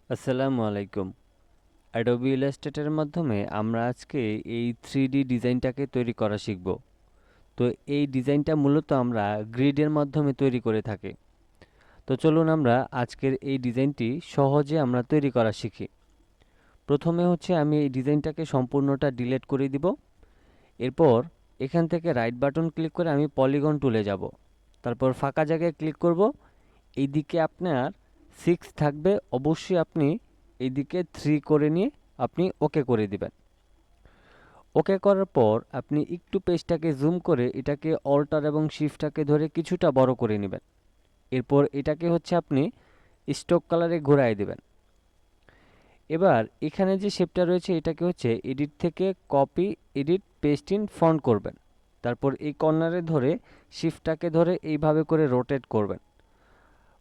আসসালামু আলাইকুম। অ্যাডোবি ইলাস্ট্রেটরের মাধ্যমে আমরা আজকে এই 3D ডিজাইনটাকে তৈরি করা শিখব। তো এই ডিজাইনটা মূলত আমরা গ্রিডের মাধ্যমে তৈরি করে থাকি। তো চলুন আমরা আজকের এই ডিজাইনটি সহজে আমরা তৈরি করা শিখি। প্রথমে হচ্ছে আমি এই ডিজাইনটাকে সম্পূর্ণটা ডিলিট করে দিব। এরপর এখান থেকে রাইট বাটন ক্লিক করে আমি পলিগন টুলে যাব। তারপর ফাঁকা জায়গায় ক্লিক করব। এইদিকে আপনার 6 থাকবে, অবশ্যই আপনি এইদিকে 3 করে নিয়ে আপনি ওকে করে দিবেন। ওকে করার পর আপনি একটু পেজটাকে জুম করে এটাকে অল্টার এবং শিফটটাকে ধরে কিছুটা বড় করে নেবেন। এরপর এটাকে হচ্ছে আপনি স্ট্রোক কালারে ঘোরায় দেবেন। এবার এখানে যে শেপটা রয়েছে এটাকে হচ্ছে এডিট থেকে copy, edit, paste in font করবেন। তারপর এই কর্নারে ধরে শিফটটাকে ধরে এইভাবে করে রোটেট করবেন।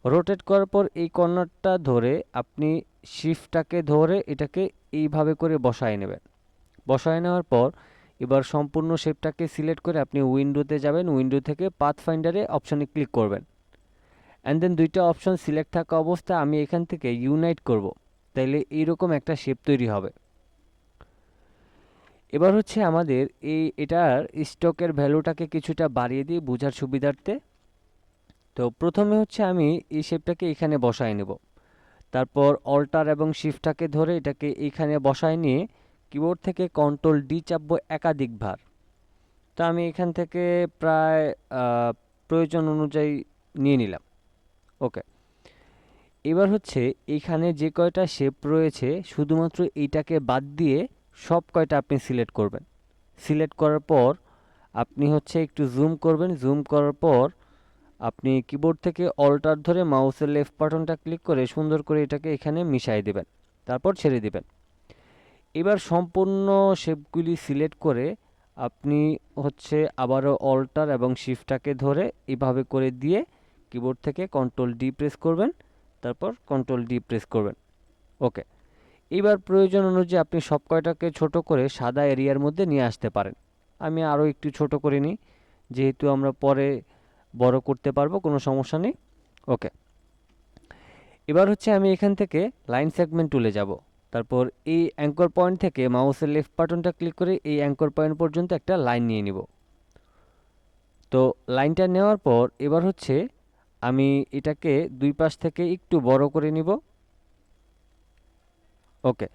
রোটেট করার পর এই কর্নারটা ধরে আপনি শিফটটাকে ধরে এটাকে এইভাবে করে বসায় নেবেন। বসায় নেওয়ার পর এবার সম্পূর্ণ শেপটাকে সিলেক্ট করে আপনি উইন্ডোতে যাবেন। উইন্ডো থেকে পাথ ফাইন্ডারে অপশনে ক্লিক করবেন। অ্যান্ড দেন দুইটা অপশন সিলেক্ট থাকা অবস্থায় আমি এখান থেকে ইউনাইট করব। তাইলে এইরকম একটা শেপ তৈরি হবে। এবার হচ্ছে আমাদের এটার স্টকের ভ্যালুটাকে কিছুটা বাড়িয়ে দিয়ে বোঝার সুবিধার্থে। তো প্রথমে হচ্ছে আমি এই শেপটাকে এখানে বসায় নেব। তারপর অল্টার এবং শিফটটাকে ধরে এটাকে এইখানে বসায় নিয়ে কিবোর্ড থেকে কন্ট্রোল ডি চাপবো একাধিকবার। তো আমি এখান থেকে প্রায় প্রয়োজন অনুযায়ী নিয়ে নিলাম। ওকে। এবার হচ্ছে এইখানে যে কয়টা শেপ রয়েছে শুধুমাত্র এইটাকে বাদ দিয়ে সব কয়টা আপনি সিলেক্ট করবেন। সিলেক্ট করার পর আপনি হচ্ছে একটু জুম করবেন। জুম করার পর আপনি কিবোর্ড থেকে অল্টার ধরে মাউসের লেফট বাটনটা ক্লিক করে সুন্দর করে এটাকে এখানে মিশিয়ে দিবেন। তারপর ছেড়ে দিবেন। এবার সম্পূর্ণ শেপগুলি সিলেক্ট করে আপনি হচ্ছে আবারও অল্টার এবং শিফটটাকে ধরে এভাবে করে দিয়ে কিবোর্ড থেকে কন্ট্রোল ডি প্রেস করবেন। তারপর কন্ট্রোল ডি প্রেস করবেন। ওকে। এবার প্রয়োজন অনুযায়ী আপনি সব কয়টাকে ছোট করে সাদা এরিয়ার মধ্যে নিয়ে আসতে পারেন। আমি আরও একটু ছোট করে নিই, যেহেতু আমরা পরে বড় করতে পারবো, কোনো সমস্যা নেই। ওকে। এবার হচ্ছে আমি এখান থেকে লাইন সেগমেন্ট টুলে যাব। তারপর এই অ্যাঙ্কর পয়েন্ট থেকে মাউসের লেফট বাটনটা ক্লিক করে এই অ্যাঙ্কর পয়েন্ট পর্যন্ত একটা লাইন নিয়ে নিব। তো লাইনটা নেওয়ার পর এবার হচ্ছে আমি এটাকে দুই পাশ থেকে একটু বড় করে নিব। ওকে।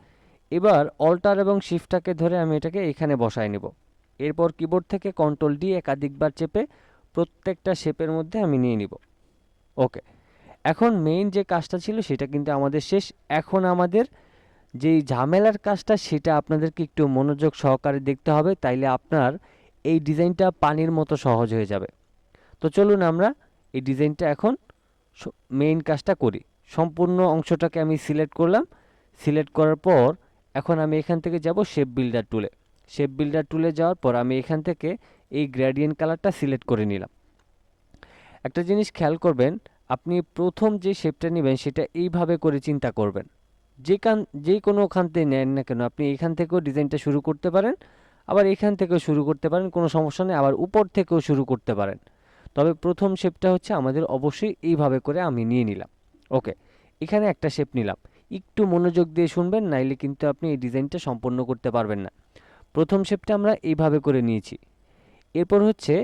এবার অল্টার এবং শিফটটাকে ধরে আমি এটাকে এখানে বসায় নেব। এরপর কিবোর্ড থেকে কন্ট্রোল ডি একাধিকবার চেপে প্রত্যেকটা শেপের মধ্যে আমি নিয়ে নিব। ওকে। এখন মেইন যে কাজটা ছিল সেটা কিন্তু আমাদের শেষ। এখন আমাদের যেই ঝামেলার কাজটা সেটা আপনাদেরকে একটু মনোযোগ সহকারে দেখতে হবে, তাইলে আপনার এই ডিজাইনটা পানির মতো সহজ হয়ে যাবে। তো চলুন আমরা এই ডিজাইনটা এখন মেইন কাজটা করি। সম্পূর্ণ অংশটাকে আমি সিলেক্ট করলাম। সিলেক্ট করার পর এখন আমি এখান থেকে যাব শেপ বিল্ডার টুলে। শেপ বিল্ডার টুলে যাওয়ার পর আমি এখান থেকে এই গ্রেডিয়েন্ট কালারটা সিলেক্ট করে নিলাম। একটা জিনিস খেয়াল করবেন, আপনি প্রথম যে শেপটা নেবেন সেটা এইভাবে করে চিন্তা করবেন। যে কোনোখান থেকে নেন না কেন, আপনি এখান থেকেও ডিজাইনটা শুরু করতে পারেন, আবার এখান থেকেও শুরু করতে পারেন, কোনো সমস্যা নেই। আবার উপর থেকেও শুরু করতে পারেন। তবে প্রথম শেপটা হচ্ছে আমাদের অবশ্যই এইভাবে করে আমি নিয়ে নিলাম। ওকে। এখানে একটা শেপ নিলাম। একটু মনোযোগ দিয়ে শুনবেন, নাইলে কিন্তু আপনি এই ডিজাইনটা সম্পন্ন করতে পারবেন না। প্রথম শেপটা আমরা এইভাবে করে নিয়েছি। এরপর হচ্ছে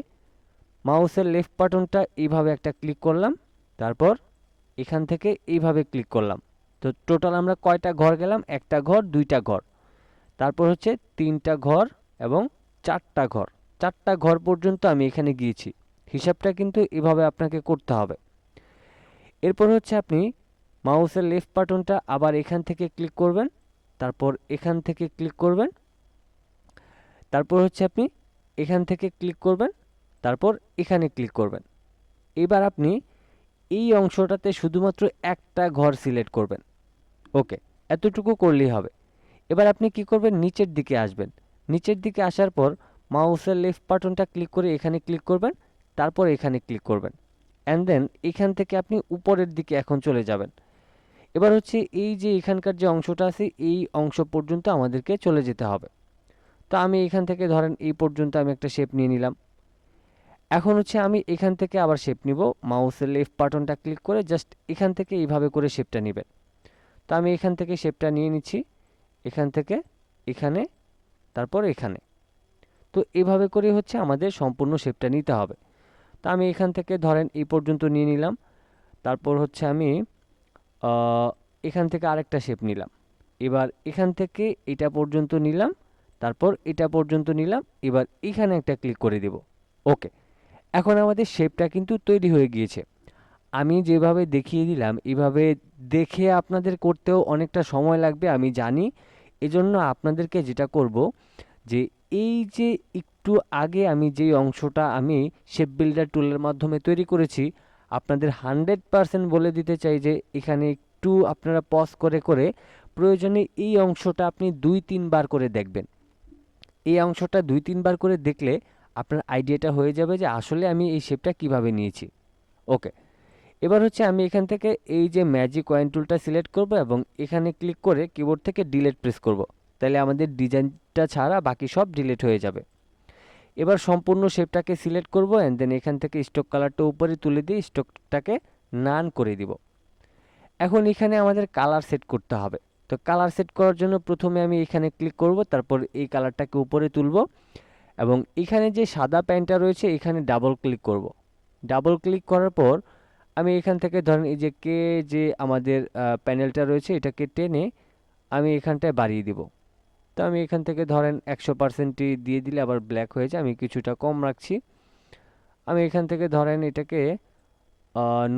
মাউসের লেফট বাটনটা এইভাবে একটা ক্লিক করলাম। তারপর এখান থেকে এইভাবে ক্লিক করলাম। তো টোটাল আমরা কয়টা ঘর গেলাম? একটা ঘর, দুইটা ঘর, তারপর হচ্ছে তিনটা ঘর এবং চারটা ঘর। চারটা ঘর পর্যন্ত আমি এখানে গিয়েছি। হিসাবটা কিন্তু এভাবে আপনাকে করতে হবে। এরপর হচ্ছে আপনি মাউসের লেফট বাটনটা আবার এখান থেকে ক্লিক করবেন। তারপর এখান থেকে ক্লিক করবেন। তারপর হচ্ছে আপনি এখান থেকে ক্লিক করবেন। তারপর এখানে ক্লিক করবেন। এবার আপনি এই অংশটাতে শুধুমাত্র একটা ঘর সিলেক্ট করবেন। ওকে। এতটুকু করলেই হবে। এবার আপনি কি করবেন? নিচের দিকে আসবেন। নিচের দিকে আসার পর মাউসের লেফট বাটনটা ক্লিক করে এখানে ক্লিক করবেন। তারপর এখানে ক্লিক করবেন। অ্যান্ড দেন এখান থেকে আপনি উপরের দিকে এখন চলে যাবেন। এবার হচ্ছে এই যে এখানকার যে অংশটা আছে এই অংশ পর্যন্ত আমাদেরকে চলে যেতে হবে। তো আমি এখান থেকে ধরেন এই পর্যন্ত আমি একটা শেপ নিয়ে নিলাম। এখন হচ্ছে আমি এখান থেকে আবার শেপ নিব। মাউসের লেফট বাটনটা ক্লিক করে জাস্ট এখান থেকে এইভাবে করে শেপটা নেবেন। তো আমি এখান থেকে শেপটা নিয়ে নিচ্ছি, এখান থেকে এখানে, তারপর এখানে। তো এভাবে করে হচ্ছে আমাদের সম্পূর্ণ শেপটা নিতে হবে। তো আমি এখান থেকে ধরেন এই পর্যন্ত নিয়ে নিলাম, তারপর হচ্ছে আমি এখান থেকে আরেকটা শেপ নিলাম, এবার এখান থেকে এটা পর্যন্ত নিলাম, তারপর এটা পর্যন্ত নিলাম, এবার এখানে একটা ক্লিক করে দেব। ওকে, এখন আমাদের শেপটা কিন্তু তৈরি হয়ে গিয়েছে। আমি যেভাবে দেখিয়ে দিলাম এভাবে দেখে আপনাদের করতেও অনেকটা সময় লাগবে আমি জানি। এজন্য আপনাদেরকে যেটা করব, যে এই যে একটু আগে আমি যেই অংশটা আমি শেপ বিল্ডার টুলের মাধ্যমে তৈরি করেছি, আপনাদের 100% বলে দিতে চাই যে এখানে একটু আপনারা পজ করে করে প্রয়োজনে এই অংশটা আপনি 2-3 বার করে দেখবেন। এই অংশটা 2-3 বার করে দেখলে আপনার আইডিয়াটা হয়ে যাবে যে আসলে আমি এই শেপটা কিভাবে নিয়েছি। ওকে, এবার হচ্ছে আমি এখান থেকে এই যে ম্যাজিক কয়েন টুলটা সিলেক্ট করব এবং এখানে ক্লিক করে কিবোর্ড থেকে ডিলিট প্রেস করব। তাহলে আমাদের ডিজাইনটা ছাড়া বাকি সব ডিলিট হয়ে যাবে। এবার সম্পূর্ণ শেপটাকে সিলেক্ট করব অ্যান্ড দেন এখান থেকে স্টক কালারটা উপরে তুলে দিয়ে স্টকটাকে নান করে দিব। এখন এখানে আমাদের কালার সেট করতে হবে। তো কালার সেট করার জন্য প্রথমে আমি এখানে ক্লিক করব, তারপর এই কালারটাকে উপরে তুলব এবং এখানে যে সাদা প্যান্টটা রয়েছে এখানে ডাবল ক্লিক করব। ডাবল ক্লিক করার পর আমি এখান থেকে ধরেন এই যে যে আমাদের প্যানেলটা রয়েছে এটাকে টেনে আমি এখানটায় বাড়িয়ে দিব। তো আমি এখান থেকে ধরেন 100%ই দিয়ে দিলে আবার ব্ল্যাক হয়ে যায়, আমি কিছুটা কম রাখছি। আমি এখান থেকে ধরেন এটাকে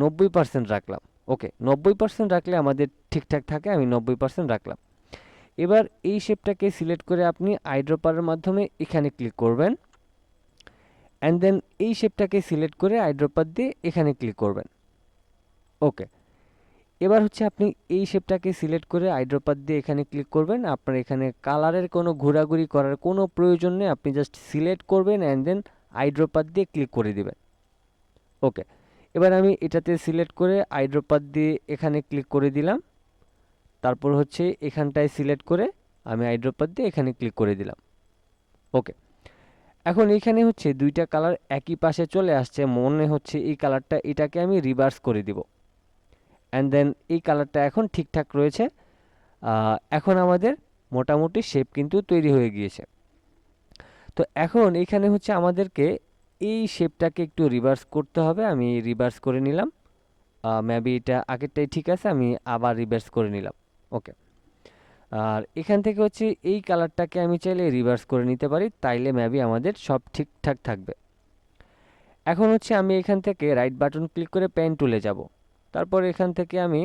90% রাখলাম। ওকে, 90% রাখলে আমাদের ঠিকঠাক থাকে, আমি 90% রাখলাম। এবার এই শেপটাকে সিলেক্ট করে আপনি আইড্রপারের মাধ্যমে এখানে ক্লিক করবেন অ্যান্ড দেন এই শেপটাকে সিলেক্ট করে আইড্রপার দিয়ে এখানে ক্লিক করবেন। ওকে, এবার হচ্ছে আপনি এই শেপটাকে সিলেক্ট করে আইড্রপার দিয়ে এখানে ক্লিক করবেন। আপনার এখানে কালারের কোনো ঘোরাঘুরি করার কোনো প্রয়োজন নেই, আপনি জাস্ট সিলেক্ট করবেন অ্যান্ড দেন আইড্রপার দিয়ে ক্লিক করে দিবেন। ওকে, এবার আমি এটাতে সিলেক্ট করে আইড্রপার দিয়ে এখানে ক্লিক করে দিলাম, তারপর হচ্ছে এখানটায় সিলেক্ট করে আমি আইড্রপার দিয়ে এখানে ক্লিক করে দিলাম। ওকে, এখন এখানে হচ্ছে দুইটা কালার একই পাশে চলে আসছে, মনে হচ্ছে এই কালারটা, এটাকে আমি রিভার্স করে দিব অ্যান্ড দেন এই কালারটা এখন ঠিকঠাক রয়েছে। এখন আমাদের মোটামুটি শেপ কিন্তু তৈরি হয়ে গিয়েছে। তো এখন এখানে হচ্ছে আমাদেরকে এই শেপটাকে একটু রিভার্স করতে হবে, আমি রিভার্স করে নিলাম। মেবি এটা আগেরটাই ঠিক আছে, আমি আবার রিভার্স করে নিলাম। ওকে, আর এখান থেকে হচ্ছে এই কালারটাকে আমি চাইলে রিভার্স করে নিতে পারি, তাইলে মেবি আমাদের সব ঠিকঠাক থাকবে। এখন হচ্ছে আমি এখান থেকে রাইট বাটন ক্লিক করে পেন টুলে যাব, তারপর এখান থেকে আমি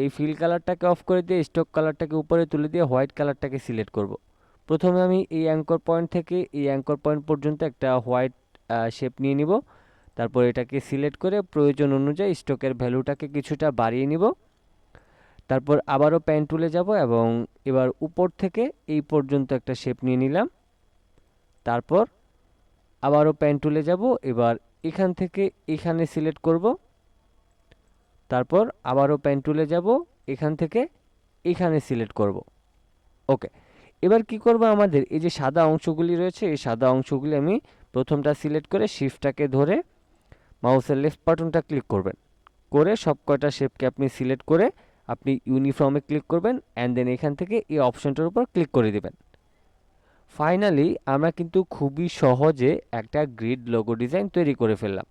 এই ফিল কালারটাকে অফ করে দিয়ে স্টক কালারটাকে উপরে তুলে দিয়ে হোয়াইট কালারটাকে সিলেক্ট করব। প্রথমে আমি এই অ্যাঙ্কর পয়েন্ট থেকে এই অ্যাঙ্কর পয়েন্ট পর্যন্ত একটা হোয়াইট শেপ নিয়ে নিব, তারপর এটাকে সিলেক্ট করে প্রয়োজন অনুযায়ী স্টকের ভ্যালুটাকে কিছুটা বাড়িয়ে নিব। তারপর আবারও পেন টুলে যাব এবং এবার উপর থেকে এই পর্যন্ত একটা শেপ নিয়ে নিলাম, তারপর আবারও পেন টুলে যাব, এবার এখান থেকে এখানে সিলেক্ট করব, তারপর আবারও পেন টুলে যাব, এখান থেকে এখানে সিলেক্ট করব। ওকে, এবার কি করব, আমাদের এই যে সাদা অংশগুলি রয়েছে এই সাদা অংশগুলি আমি প্রথমটা সিলেক্ট করে শিফটটাকে ধরে মাউসের লেফট বাটনটা ক্লিক করবেন, করে সব কয়টা শেপকে আপনি সিলেক্ট করে আপনি ইউনিফর্মে ক্লিক করবেন অ্যান্ড দেন এখান থেকে এই অপশনটার উপর ক্লিক করে দিবেন। ফাইনালি আমরা কিন্তু খুবই সহজে একটা গ্রিড লোগো ডিজাইন তৈরি করে ফেললাম,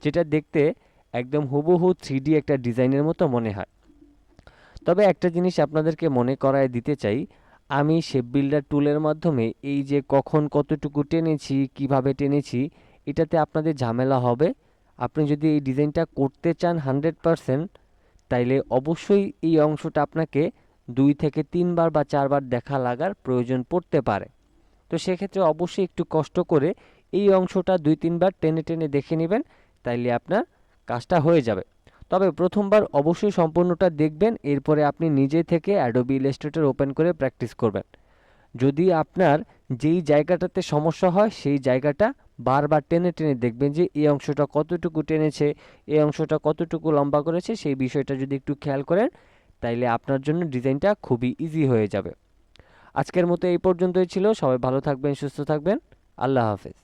যেটা দেখতে একদম হুবহু 3D একটা ডিজাইনের মতো মনে হয়। তবে একটা জিনিস আপনাদেরকে মনে করায় দিতে চাই, আমি শেপ বিল্ডার টুলের মাধ্যমে এই যে কখন কতটুকু টেনেছি, কিভাবে টেনেছি, এটাতে আপনাদের ঝামেলা হবে। আপনি যদি এই ডিজাইনটা করতে চান 100%, তাইলে অবশ্যই এই অংশটা আপনাকে 2 থেকে 3 বার বা 4 বার দেখা লাগার প্রয়োজন পড়তে পারে। তো সেক্ষেত্রে অবশ্যই একটু কষ্ট করে এই অংশটা 2-3 বার টেনে টেনে দেখে নেবেন, তাইলে আপনার কাজটা হয়ে যাবে। তবে প্রথমবার অবশ্যই সম্পূর্ণটা দেখবেন, এরপরে আপনি নিজে থেকে অ্যাডোবি ইলাস্ট্রেটর ওপেন করে প্র্যাকটিস করবেন। যদি আপনার যেই জায়গাটাতে সমস্যা হয় সেই জায়গাটা বারবার টেনে টেনে দেখবেন যে এই অংশটা কতটুকু টেনেছে, এই অংশটা কতটুকু লম্বা করেছে, সেই বিষয়টা যদি একটু খেয়াল করেন তাইলে আপনার জন্য ডিজাইনটা খুবই ইজি হয়ে যাবে। আজকের মতো এই পর্যন্তই ছিল, সবাই ভালো থাকবেন, সুস্থ থাকবেন, আল্লাহ হাফেজ।